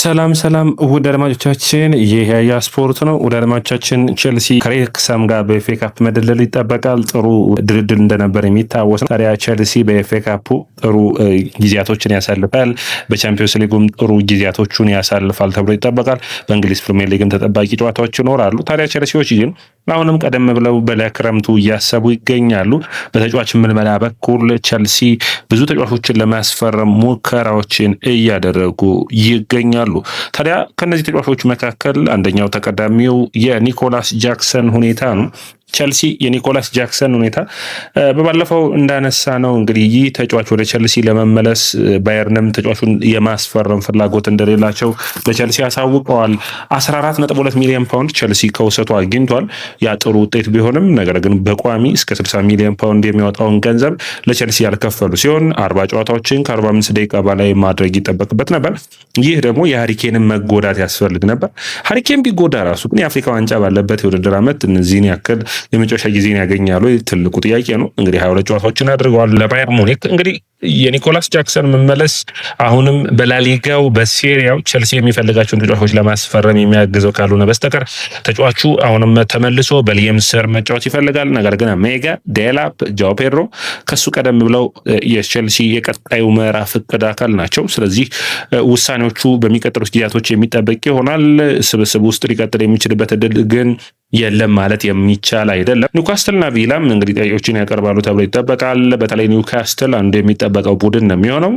ሰላም ውድ አድማጮቻችን፣ ይህ ያያ ስፖርት ነው። ውድ አድማጮቻችን ቼልሲ ከሬክሳም ጋር በኤፍኤ ካፕ መደለሉ ይጠበቃል። ጥሩ ድልድል እንደነበር የሚታወስ ነው። ታዲያ ቼልሲ በኤፍኤ ካፑ ጥሩ ጊዜያቶችን ያሳልፋል፣ በቻምፒዮንስ ሊጉም ጥሩ ጊዜያቶቹን ያሳልፋል ተብሎ ይጠበቃል። በእንግሊዝ ፕሪሚየር ሊግም ተጠባቂ ጨዋታዎች ይኖራሉ። ታዲያ ቼልሲዎች ግን አሁንም ቀደም ብለው በክረምቱ እያሰቡ ይገኛሉ። በተጫዋች ምልመላ በኩል ቼልሲ ብዙ ተጫዋቾችን ለማስፈረም ሙከራዎችን እያደረጉ ይገኛሉ። ታዲያ ከነዚህ ተጫዋቾች መካከል አንደኛው ተቀዳሚው የኒኮላስ ጃክሰን ሁኔታ ነው። ቼልሲ የኒኮላስ ጃክሰን ሁኔታ በባለፈው እንዳነሳ ነው እንግዲህ ይህ ተጫዋች ወደ ቼልሲ ለመመለስ ባየርንም ተጫዋቹን የማስፈረም ፍላጎት እንደሌላቸው ለቼልሲ ያሳውቀዋል። 14.2 ሚሊዮን ፓውንድ ቼልሲ ከውሰቱ አግኝቷል። ያ ጥሩ ውጤት ቢሆንም ነገር ግን በቋሚ እስከ 60 ሚሊዮን ፓውንድ የሚያወጣውን ገንዘብ ለቼልሲ ያልከፈሉ ሲሆን 40 ጨዋታዎችን ከ45 ደቂቃ በላይ ማድረግ ይጠበቅበት ነበር። ይህ ደግሞ የሃሪኬንን መጎዳት ያስፈልግ ነበር። ሃሪኬን ቢጎዳ ራሱ ግን የአፍሪካ ዋንጫ ባለበት የውድድር ዓመት እነዚህን ያክል የመጨረሻ ጊዜን ያገኛሉ? ትልቁ ጥያቄ ነው። እንግዲህ 22 ጨዋታዎችን አድርገዋል ለባየር ሙኒክ። እንግዲህ የኒኮላስ ጃክሰን መመለስ አሁንም በላሊጋው በሴሪያው ቼልሲ የሚፈልጋቸውን ተጫዋቾች ለማስፈረም የሚያግዘው ካልሆነ በስተቀር ተጫዋቹ አሁንም ተመልሶ በሊየም ስር መጫወት ይፈልጋል። ነገር ግን ሜጋ ዴላፕ፣ ጃኦ ፔድሮ ከሱ ቀደም ብለው የቼልሲ የቀጣዩ ምዕራፍ እቅድ አካል ናቸው። ስለዚህ ውሳኔዎቹ በሚቀጥሉት ጊዜያቶች የሚጠበቅ ይሆናል። ስብስብ ውስጥ ሊቀጥል የሚችልበት እድል ግን የለም ማለት የሚቻል አይደለም። ኒውካስትልና ቪላም እንግዲህ ጥያቄዎችን ያቀርባሉ ተብሎ ይጠበቃል። በተለይ ኒውካስትል አንዱ የሚጠበቀው ቡድን ነው የሚሆነው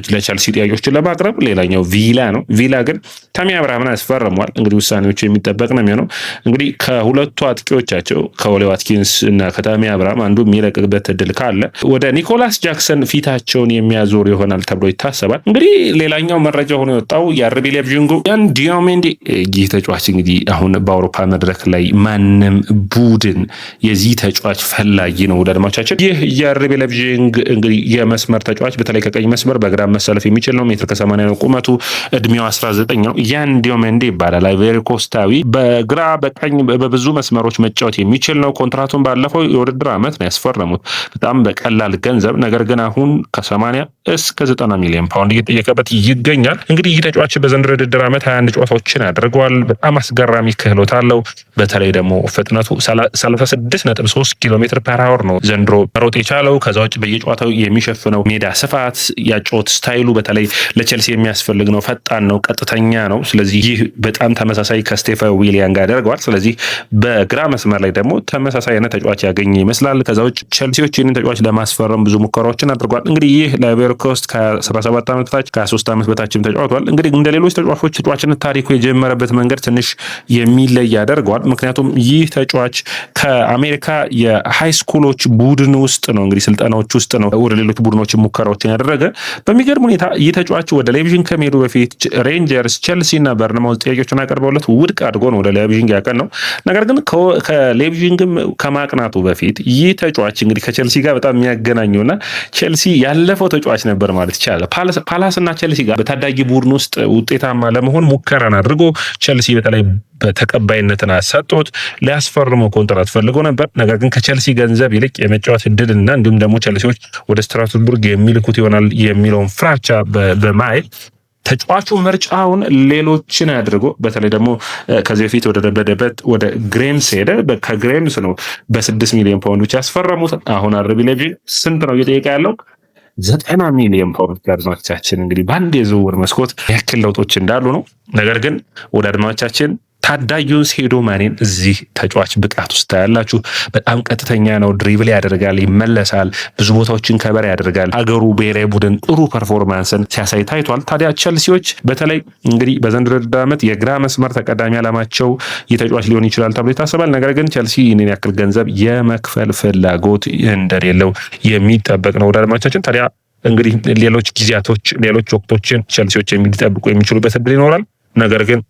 ለቼልሲ ጥያቄዎችን ለማቅረብ። ሌላኛው ቪላ ነው። ቪላ ግን ታሚ አብርሃምን ያስፈርሟል። እንግዲህ ውሳኔዎቹ የሚጠበቅ ነው የሚሆነው። እንግዲህ ከሁለቱ አጥቂዎቻቸው ከኦሊ ዋትኪንስ እና ከታሚ አብርሃም አንዱ የሚለቅበት እድል ካለ ወደ ኒኮላስ ጃክሰን ፊታቸውን የሚያዞር ይሆናል ተብሎ ይታሰባል። እንግዲህ ሌላኛው መረጃ ሆኖ የወጣው የአርቢ ላይፕዚጉ ያን ዲዮሜንዲ ይህ ተጫዋች እንግዲህ አሁን በአውሮፓ መድረክ ላይ ማንም ቡድን የዚህ ተጫዋች ፈላጊ ነው። ወደ አድማቻችን ይህ የአርቢ ላይፕዚግ እንግዲህ የመስመር ተጫዋች በተለይ ከቀኝ መስመር በግራ መሰለፍ የሚችል ነው። 1.80 ነው ቁመቱ፣ እድሜው 19 ነው። ያን ዲዮሜንዲ ይባላል። አይቮሪ ኮስታዊ በግራ በቀኝ በብዙ መስመሮች መጫወት የሚችል ነው። ኮንትራቱን ባለፈው የውድድር ዓመት ነው ያስፈረሙት በጣም በቀላል ገንዘብ። ነገር ግን አሁን ከ80 እስከ 90 ሚሊዮን ፓውንድ እየጠየቀበት ይገኛል። እንግዲህ ይህ ተጫዋች በዘንድሮው የውድድር ዓመት 21 ጨዋታዎችን አድርጓል። በጣም አስገራሚ ክህሎት አለው። በተለይ ደግሞ ፍጥነቱ 36.3 ኪሎ ሜትር ፐር አወር ነው ዘንድሮ መሮጥ የቻለው። ከዛ ውጭ በየጨዋታው የሚሸፍነው ሜዳ ስፋት፣ ያጮት ስታይሉ በተለይ ለቼልሲ የሚያስፈልግ ነው። ፈጣን ነው፣ ቀጥተኛ ነው። ስለዚህ ይህ በጣም ተመሳሳይ ከስቴፈን ዊሊያን ጋር ያደርገዋል። ስለዚህ በግራ መስመር ላይ ደግሞ ተመሳሳይ አይነት ተጫዋች ያገኘ ይመስላል። ከዛ ውጭ ቼልሲዎች ይህንን ተጫዋች ለማስፈረም ብዙ ሙከራዎችን አድርጓል። እንግዲህ ይህ ለአይቮሪ ኮስት ከ17 ዓመት በታች ከ23 ዓመት በታችም ተጫውቷል። እንግዲህ እንደ ሌሎች ተጫዋቾች ተጫዋችነት ታሪኩ የጀመረበት መንገድ ትንሽ የሚለይ ያደርገዋል። ምክንያቱም ይህ ተጫዋች ከአሜሪካ የሃይ ስኩሎች ቡድን ውስጥ ነው እንግዲህ ስልጠናዎች ውስጥ ነው ወደ ሌሎች ቡድኖች ሙከራዎችን ያደረገ። በሚገርም ሁኔታ ይህ ተጫዋች ወደ ላይፕዚግ ከመሄዱ በፊት ሬንጀርስ፣ ቼልሲ እና በርንማውዝ ጥያቄዎችን አቀርበውለት ውድቅ አድርጎ ነው ወደ ላይፕዚግ ያቀን ነው። ነገር ግን ከላይፕዚግም ከማቅናቱ በፊት ይህ ተጫዋች እንግዲህ ከቼልሲ ጋር በጣም የሚያገናኘውና ቼልሲ ያለፈው ተጫዋች ነበር ማለት ይቻላል። ፓላስ እና ቼልሲ ጋር በታዳጊ ቡድን ውስጥ ውጤታማ ለመሆን ሙከራን አድርጎ ቼልሲ በተለይ በተቀባይነትን አሳጦት ሊያስፈርመው ኮንትራት ፈልጎ ነበር። ነገር ግን ከቼልሲ ገንዘብ ይልቅ የመጫወት እድልና እንዲሁም ደግሞ ቼልሲዎች ወደ ስትራስቡርግ የሚልኩት ይሆናል የሚለውን ፍራቻ በማየት ተጫዋቹ ምርጫውን ሌሎችን አድርጎ በተለይ ደግሞ ከዚህ በፊት ወደ ደበደበት ወደ ግሬምስ ሄደ። ከግሬምስ ነው በ6 ሚሊዮን ፓውንድ ብቻ ያስፈረሙት። አሁን አርቢ ላይፕዚግ ስንት ነው እየጠየቀ ያለው? 90 ሚሊዮን ፓውንድ። አድማጮቻችን እንግዲህ በአንድ የዝውውር መስኮት ያክል ለውጦች እንዳሉ ነው። ነገር ግን ወደ አድማጮቻችን ታዳጊውን ሴዶ ማኔን እዚህ ተጫዋች ብቃት ውስጥ ታያላችሁ። በጣም ቀጥተኛ ነው። ድሪብል ያደርጋል፣ ይመለሳል፣ ብዙ ቦታዎችን ከበር ያደርጋል። አገሩ ብሔራዊ ቡድን ጥሩ ፐርፎርማንስን ሲያሳይ ታይቷል። ታዲያ ቼልሲዎች በተለይ እንግዲህ በዘንድሮ ዓመት የግራ መስመር ተቀዳሚ ዓላማቸው የተጫዋች ሊሆን ይችላል ተብሎ ይታሰባል። ነገር ግን ቼልሲ ይህንን ያክል ገንዘብ የመክፈል ፍላጎት እንደሌለው የሚጠበቅ ነው። ወደ አድማጮቻችን ታዲያ እንግዲህ ሌሎች ጊዜያቶች ሌሎች ወቅቶችን ቼልሲዎች የሚጠብቁ የሚችሉበት እድል ይኖራል። ነገር ግን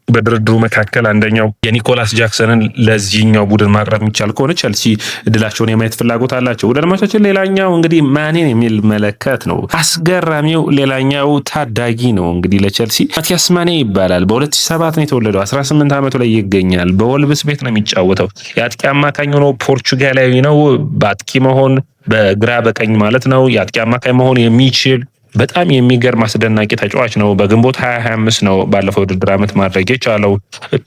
በድርድሩ መካከል አንደኛው የኒኮላስ ጃክሰንን ለዚህኛው ቡድን ማቅረብ የሚቻል ከሆነ ቼልሲ እድላቸውን የማየት ፍላጎት አላቸው። ወደ አድማጮቻችን ሌላኛው እንግዲህ ማኔን የሚል መለከት ነው። አስገራሚው ሌላኛው ታዳጊ ነው እንግዲህ ለቼልሲ ማቲያስ ማኔ ይባላል። በ2007 ነው የተወለደው። 18 ዓመቱ ላይ ይገኛል። በወልብስ ቤት ነው የሚጫወተው። የአጥቂ አማካኝ ሆኖ ፖርቹጋላዊ ነው። በአጥቂ መሆን በግራ በቀኝ ማለት ነው። የአጥቂ አማካኝ መሆን የሚችል በጣም የሚገርም አስደናቂ ተጫዋች ነው። በግንቦት 2025 ነው ባለፈው ውድድር ዓመት ማድረግ የቻለው።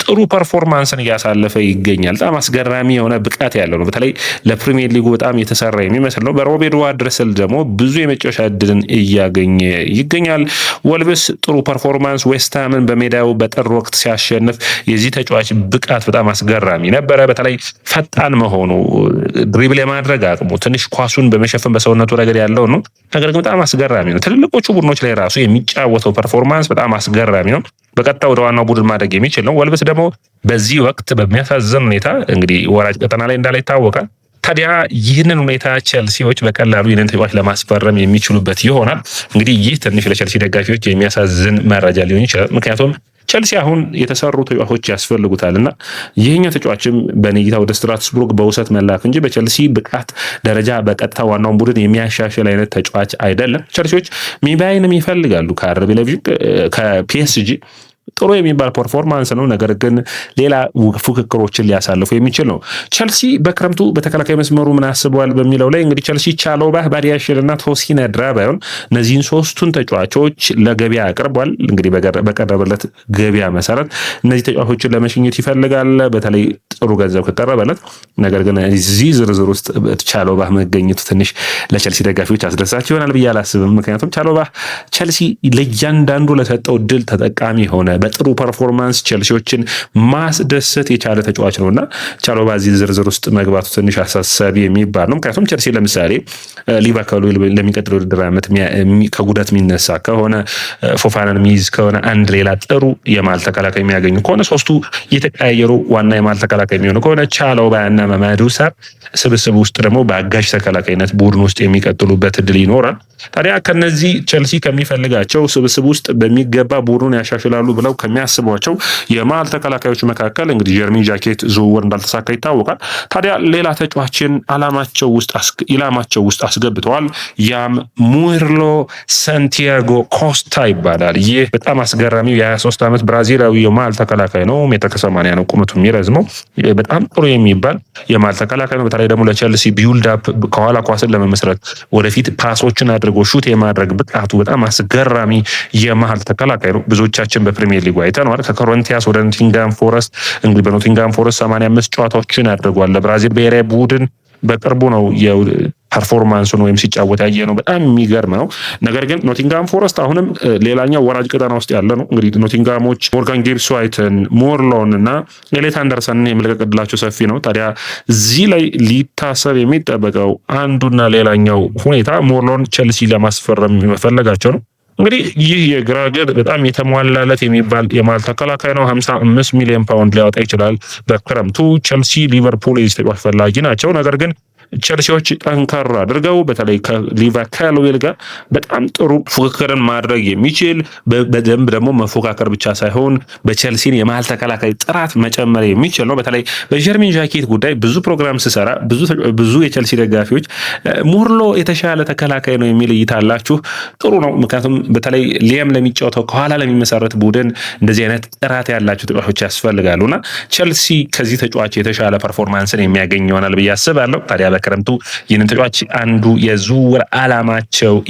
ጥሩ ፐርፎርማንስን እያሳለፈ ይገኛል። በጣም አስገራሚ የሆነ ብቃት ያለው ነው። በተለይ ለፕሪሚየር ሊጉ በጣም የተሰራ የሚመስል ነው። በሮብ ኤድዋርድ ስል ደግሞ ብዙ የመጫወቻ እድልን እያገኘ ይገኛል። ወልቭስ ጥሩ ፐርፎርማንስ ዌስትሃምን በሜዳው በጥር ወቅት ሲያሸንፍ የዚህ ተጫዋች ብቃት በጣም አስገራሚ ነበረ። በተለይ ፈጣን መሆኑ፣ ድሪብል የማድረግ አቅሙ፣ ትንሽ ኳሱን በመሸፈን በሰውነቱ ረገድ ያለው ነው። ነገር ግን በጣም አስገራሚ ነው። ትልልቆቹ ቡድኖች ላይ ራሱ የሚጫወተው ፐርፎርማንስ በጣም አስገራሚ ነው። በቀጥታ ወደ ዋናው ቡድን ማድረግ የሚችል ነው። ወልቭስ ደግሞ በዚህ ወቅት በሚያሳዝን ሁኔታ እንግዲህ ወራጅ ቀጠና ላይ እንዳለ ይታወቃል። ታዲያ ይህንን ሁኔታ ቸልሲዎች በቀላሉ ይህንን ተጫዋች ለማስፈረም የሚችሉበት ይሆናል። እንግዲህ ይህ ትንሽ ለቸልሲ ደጋፊዎች የሚያሳዝን መረጃ ሊሆን ይችላል። ምክንያቱም ቸልሲ አሁን የተሰሩ ተጫዋቾች ያስፈልጉታል እና ይህኛው ተጫዋችም በኔጊታ ወደ ስትራስቡርግ በውሰት መላክ እንጂ በቸልሲ ብቃት ደረጃ በቀጥታ ዋናውን ቡድን የሚያሻሽል አይነት ተጫዋች አይደለም። ቸልሲዎች ሚባይንም ይፈልጋሉ ከአርቢ ላይፕዚግ ከፒኤስጂ ጥሩ የሚባል ፐርፎርማንስ ነው። ነገር ግን ሌላ ፉክክሮችን ሊያሳልፉ የሚችል ነው። ቸልሲ በክረምቱ በተከላካይ መስመሩ ምን አስበዋል በሚለው ላይ እንግዲህ ቸልሲ ቻሎባህ፣ ባዲያሽል እና ቶሲን አድራባዮን እነዚህን ሶስቱን ተጫዋቾች ለገበያ አቅርቧል። እንግዲህ በቀረበለት ገበያ መሰረት እነዚህ ተጫዋቾችን ለመሽኘት ይፈልጋል፣ በተለይ ጥሩ ገንዘብ ከቀረበለት። ነገር ግን እዚህ ዝርዝር ውስጥ ቻሎባህ መገኘቱ ትንሽ ለቸልሲ ደጋፊዎች አስደሳች ይሆናል ብዬ አላስብም። ምክንያቱም ቻሎባህ ቸልሲ ለእያንዳንዱ ለሰጠው ድል ተጠቃሚ ሆነ። በጥሩ ፐርፎርማንስ ቸልሲዎችን ማስደሰት የቻለ ተጫዋች ነውና ቻሎባ እዚህ ዝርዝር ውስጥ መግባቱ ትንሽ አሳሳቢ የሚባል ነው። ምክንያቱም ቸልሲ ለምሳሌ ሊቨርፑል ለሚቀጥለው ውድድር ዓመት ከጉዳት የሚነሳ ከሆነ ፎፋናን የሚይዝ ከሆነ አንድ ሌላ ጥሩ የማል ተከላካይ የሚያገኙ ከሆነ ሶስቱ የተቀያየሩ ዋና የማል ተከላካይ የሚሆኑ ከሆነ ቻሎባ እና መማዱ ሳር ስብስብ ውስጥ ደግሞ በአጋዥ ተከላካይነት ቡድን ውስጥ የሚቀጥሉበት እድል ይኖራል። ታዲያ ከነዚህ ቸልሲ ከሚፈልጋቸው ስብስብ ውስጥ በሚገባ ቡድኑን ያሻሽላሉ ብለው ከሚያስቧቸው የመሀል ተከላካዮች መካከል እንግዲህ ጀርሚን ጃኬት ዝውውር እንዳልተሳካ ይታወቃል። ታዲያ ሌላ ተጫዋችን ኢላማቸው ውስጥ አስገብተዋል። ያም ሙርሎ ሳንቲያጎ ኮስታ ይባላል። ይህ በጣም አስገራሚው የ23 ዓመት ብራዚላዊ የመሀል ተከላካይ ነው። ሜትር ከ80 ነው ቁመቱ የሚረዝመው። በጣም ጥሩ የሚባል የመሀል ተከላካይ ነው። በተለይ ደግሞ ለቸልሲ ቢውልድ አፕ ከኋላ ኳስን ለመመስረት ወደፊት ፓሶችን አድርጎ ሹት የማድረግ ብቃቱ በጣም አስገራሚ የመሀል ተከላካይ ነው። ብዙዎቻችን በፕሪሚየር ሊግ አይተነዋል። ከኮሪንቲያስ ወደ ኖቲንጋም ፎረስት እንግዲህ በኖቲንጋም ፎረስት 85 ጨዋታዎችን አድርጓል። ለብራዚል ብሔራዊ ቡድን በቅርቡ ነው ፐርፎርማንሱን ወይም ሲጫወት ያየ ነው። በጣም የሚገርም ነው። ነገር ግን ኖቲንጋም ፎረስት አሁንም ሌላኛው ወራጅ ቀጠና ውስጥ ያለ ነው። እንግዲህ ኖቲንጋሞች ሞርጋን ጊብስ ዋይትን፣ ሞርሎን እና ኤሌት አንደርሰንን የመልቀቅ ዕድላቸው ሰፊ ነው። ታዲያ እዚህ ላይ ሊታሰብ የሚጠበቀው አንዱና ሌላኛው ሁኔታ ሞርሎን ቸልሲ ለማስፈረም መፈለጋቸው ነው። እንግዲህ ይህ የግራ እግር በጣም የተሟላለት የሚባል የመሃል ተከላካይ ነው። 55 ሚሊዮን ፓውንድ ሊያወጣ ይችላል በክረምቱ። ቸልሲ፣ ሊቨርፑል የዚህ ተጫዋች ፈላጊ ናቸው። ነገር ግን ቸልሲዎች ጠንከር አድርገው በተለይ ከሊቨርፑል ጋር በጣም ጥሩ ፉክክርን ማድረግ የሚችል በደንብ ደግሞ መፎካከር ብቻ ሳይሆን በቸልሲን የመሃል ተከላካይ ጥራት መጨመር የሚችል ነው። በተለይ በጀርሚን ጃኬት ጉዳይ ብዙ ፕሮግራም ስሰራ ብዙ የቸልሲ ደጋፊዎች ሙርሎ የተሻለ ተከላካይ ነው የሚል እይታ አላችሁ። ጥሩ ነው። ምክንያቱም በተለይ ሊያም ለሚጫወተው ከኋላ ለሚመሰረት ቡድን እንደዚህ አይነት ጥራት ያላቸው ተጫዋቾች ያስፈልጋሉና ቸልሲ ከዚህ ተጫዋች የተሻለ ፐርፎርማንስን የሚያገኝ ይሆናል ብዬ አስባለሁ። ታዲያ በክረምቱ ይህንን ተጫዋች አንዱ የዝውውር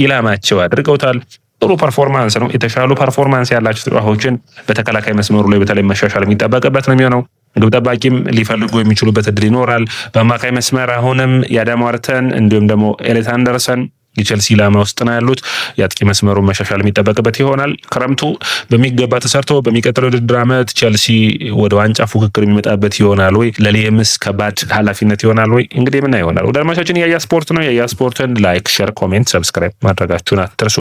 ኢላማቸው አድርገውታል። ጥሩ ፐርፎርማንስ ነው። የተሻሉ ፐርፎርማንስ ያላቸው ተጫዋቾችን በተከላካይ መስመሩ ላይ በተለይ መሻሻል የሚጠበቅበት ነው የሚሆነው። ግብ ጠባቂም ሊፈልጉ የሚችሉበት እድል ይኖራል። በአማካይ መስመር አሁንም የአዳም ዋርተን እንዲሁም ደግሞ ኤሌት አንደርሰን የቸልሲ ኢላማ ውስጥ ነው ያሉት። የአጥቂ መስመሩ መሻሻል የሚጠበቅበት ይሆናል። ክረምቱ በሚገባ ተሰርቶ በሚቀጥለው ውድድር ዓመት ቸልሲ ወደ ዋንጫ ፉክክር የሚመጣበት ይሆናል ወይ? ለሊየምስ ከባድ ኃላፊነት ይሆናል ወይ? እንግዲህ ምን ይሆናል? ወደ አድማጮቻችን ያያ ስፖርት ነው። ያያ ስፖርትን ላይክ፣ ሼር፣ ኮሜንት፣ ሰብስክራይብ ማድረጋችሁን አትርሱ።